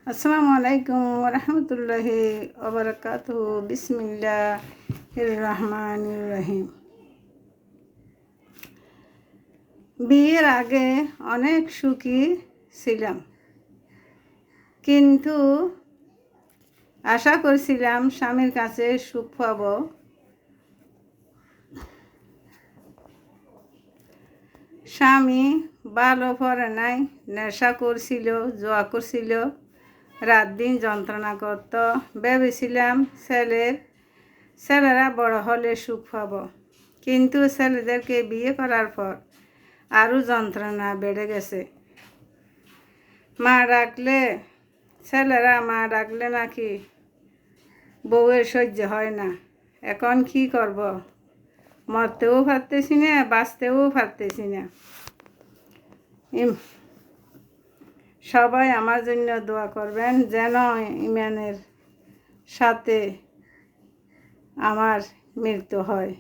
আসসালামু আলাইকুম রহমতুল্লাহি ওবরাকাতুহু। বিসমিল্লাহির রহমানির রহিম। বিয়ের আগে অনেক সুখী ছিলাম, কিন্তু আশা করছিলাম স্বামীর কাছে সুখ পাব। স্বামী ভালো পড়ে নাই, নেশা করছিল, জুয়া করছিল, রাত দিন যন্ত্রণা করত। ভেবেছিলাম ছেলেরা বড় হলে সুখ পাব, কিন্তু ছেলেদেরকে বিয়ে করার পর আরও যন্ত্রণা বেড়ে গেছে। ছেলেরা মা ডাকলে নাকি বউয়ের সহ্য হয় না। এখন কি করব? মরতেও পারতেছি না, বাঁচতেও পারতেছি না। সবাই আমার জন্য দোয়া করবেন, যেন ইমানের সাথে আমার মৃত্যু হয়।